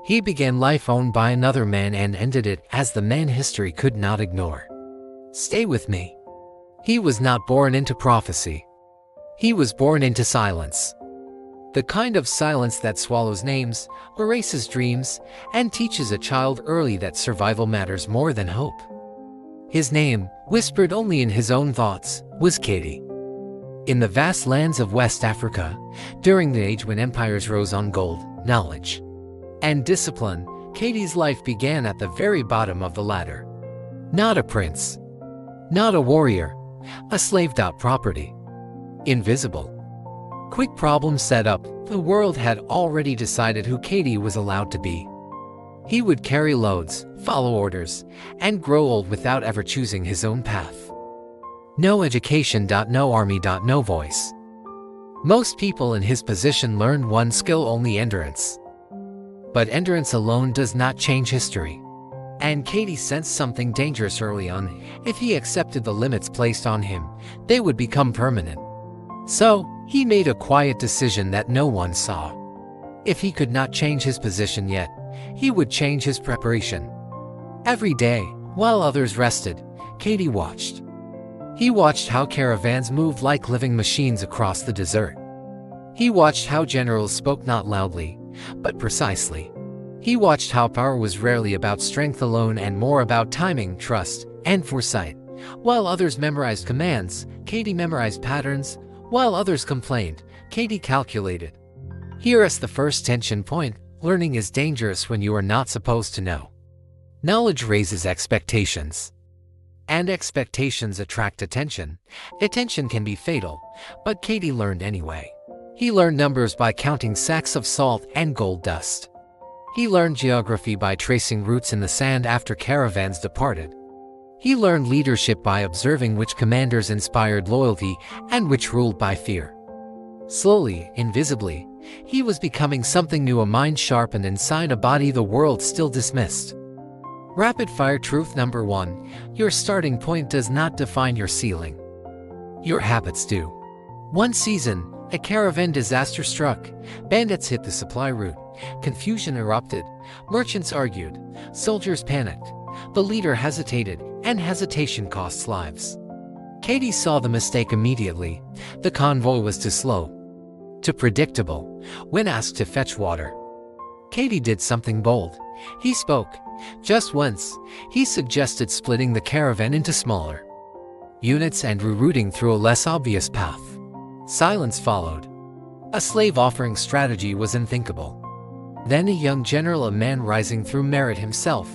He began life owned by another man and ended it as the man history could not ignore. Stay with me. He was not born into prophecy. He was born into silence. The kind of silence that swallows names, erases dreams, and teaches a child early that survival matters more than hope. His name, whispered only in his own thoughts, was Katie. In the vast lands of West Africa, during the age when empires rose on gold, knowledge, and discipline, Katie's life began at the very bottom of the ladder. Not a prince. Not a warrior. A slaved-out property. Invisible. Quick problem set up, the world had already decided who Katie was allowed to be. He would carry loads, follow orders, and grow old without ever choosing his own path. No education, no army, no voice. Most people in his position learned one skill only: endurance. But endurance alone does not change history. And Katie sensed something dangerous early on. If he accepted the limits placed on him, they would become permanent. So, he made a quiet decision that no one saw. If he could not change his position yet, he would change his preparation. Every day, while others rested, Katie watched. He watched how caravans moved like living machines across the desert. He watched how generals spoke not loudly, but precisely. He watched how power was rarely about strength alone and more about timing, trust, and foresight. While others memorized commands, Katie memorized patterns. While others complained, Katie calculated. Here is the first tension point: learning is dangerous when you are not supposed to know. Knowledge raises expectations. And expectations attract attention. Attention can be fatal, but Katie learned anyway. He learned numbers by counting sacks of salt and gold dust. He learned geography by tracing routes in the sand after caravans departed. He learned leadership by observing which commanders inspired loyalty and which ruled by fear. Slowly, invisibly, he was becoming something new: a mind sharpened inside a body the world still dismissed. Rapid-fire truth number 1: your starting point does not define your ceiling. Your habits do. One season, a caravan disaster struck. Bandits hit the supply route. Confusion erupted. Merchants argued. Soldiers panicked. The leader hesitated, and hesitation costs lives. Katie saw the mistake immediately. The convoy was too slow, too predictable. When asked to fetch water, Katie did something bold. He spoke. Just once, he suggested splitting the caravan into smaller units and rerouting through a less obvious path. Silence followed. A slave-offering strategy was unthinkable. Then a young general, a man rising through merit himself,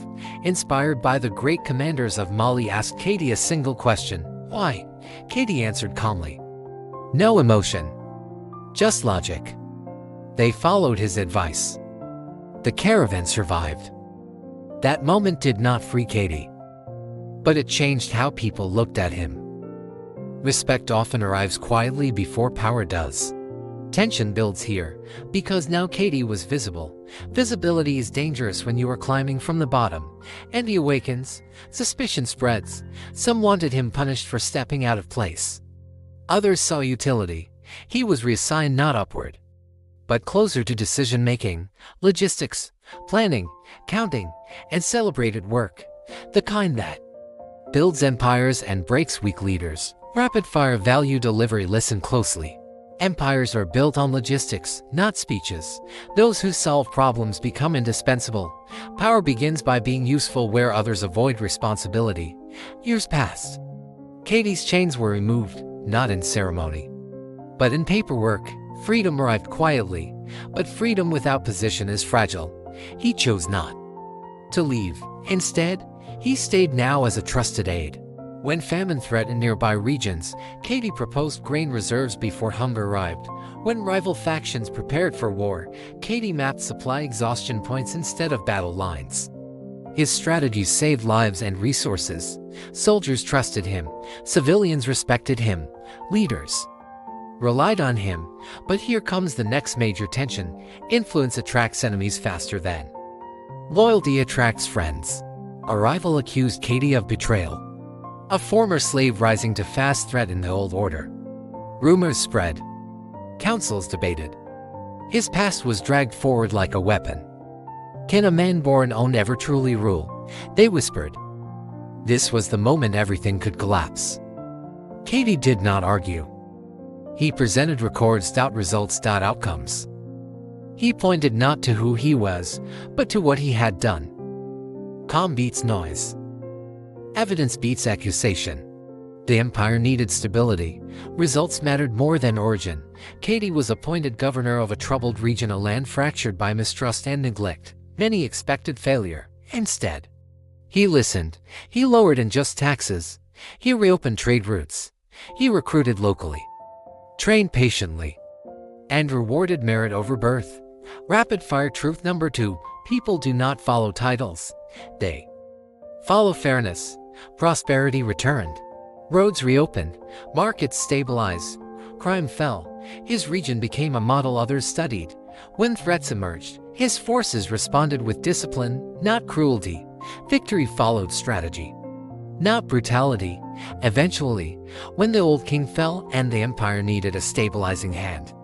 inspired by the great commanders of Mali, asked Katie a single question: why? Katie answered calmly. No emotion. Just logic. They followed his advice. The caravan survived. That moment did not free Katie, but it changed how people looked at him. Respect often arrives quietly before power does. Tension builds here, because now Katie was visible. Visibility is dangerous when you are climbing from the bottom. Envy awakens, suspicion spreads. Some wanted him punished for stepping out of place. Others saw utility. He was reassigned not upward, but closer to decision-making, logistics, planning, counting, and celebrated work. The kind that builds empires and breaks weak leaders. Rapid-fire value delivery. Listen closely. Empires are built on logistics, not speeches. Those who solve problems become indispensable. Power begins by being useful where others avoid responsibility. Years passed. Katie's chains were removed, not in ceremony, but in paperwork. Freedom arrived quietly, but freedom without position is fragile. He chose not to leave. Instead, he stayed now as a trusted aide. When famine threatened nearby regions, Katie proposed grain reserves before hunger arrived. When rival factions prepared for war, Katie mapped supply exhaustion points instead of battle lines. His strategies saved lives and resources. Soldiers trusted him. Civilians respected him. Leaders relied on him. But here comes the next major tension. Influence attracts enemies faster than loyalty attracts friends. A rival accused Katie of betrayal. A former slave rising to fast threatened the old order. Rumors spread. Councils debated. His past was dragged forward like a weapon. Can a man born own ever truly rule? They whispered. This was the moment everything could collapse. Katie did not argue. He presented records, results, outcomes. He pointed not to who he was, but to what he had done. Calm beats noise. Evidence beats accusation. The empire needed stability. Results mattered more than origin. Katie was appointed governor of a troubled region, a land fractured by mistrust and neglect. Many expected failure. Instead, he listened. He lowered unjust taxes. He reopened trade routes. He recruited locally, trained patiently, and rewarded merit over birth. Rapid-fire truth number 2. People do not follow titles. They follow fairness. Prosperity returned. Roads reopened. Markets stabilized. Crime fell. His region became a model others studied. When threats emerged, his forces responded with discipline, not cruelty. Victory followed strategy, not brutality. Eventually, when the old king fell and the empire needed a stabilizing hand,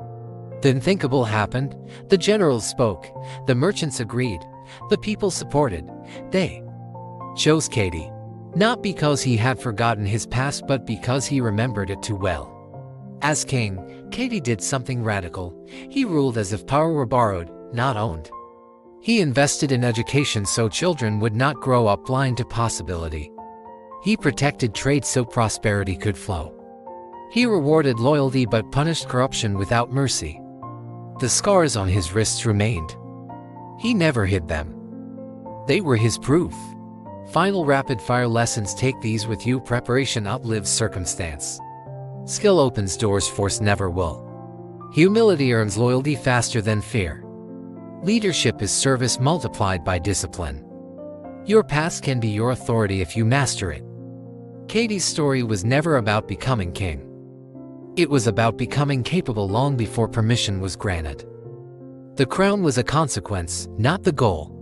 the unthinkable happened. The generals spoke. The merchants agreed. The people supported. They chose Katie, not because he had forgotten his past, but because he remembered it too well. As king, Katie did something radical. He ruled as if power were borrowed, not owned. He invested in education so children would not grow up blind to possibility. He protected trade so prosperity could flow. He rewarded loyalty but punished corruption without mercy. The scars on his wrists remained. He never hid them. They were his proof. Final rapid-fire lessons. Take these with you. Preparation outlives circumstance. Skill opens doors force never will. Humility earns loyalty faster than fear. Leadership is service multiplied by discipline. Your past can be your authority if you master it. Katie's story was never about becoming king. It was about becoming capable long before permission was granted. The crown was a consequence, not the goal.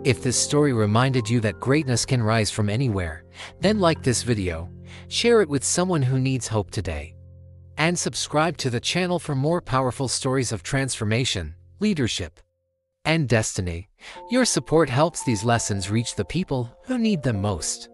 If this story reminded you that greatness can rise from anywhere, then like this video, share it with someone who needs hope today, and subscribe to the channel for more powerful stories of transformation, leadership, and destiny. Your support helps these lessons reach the people who need them most.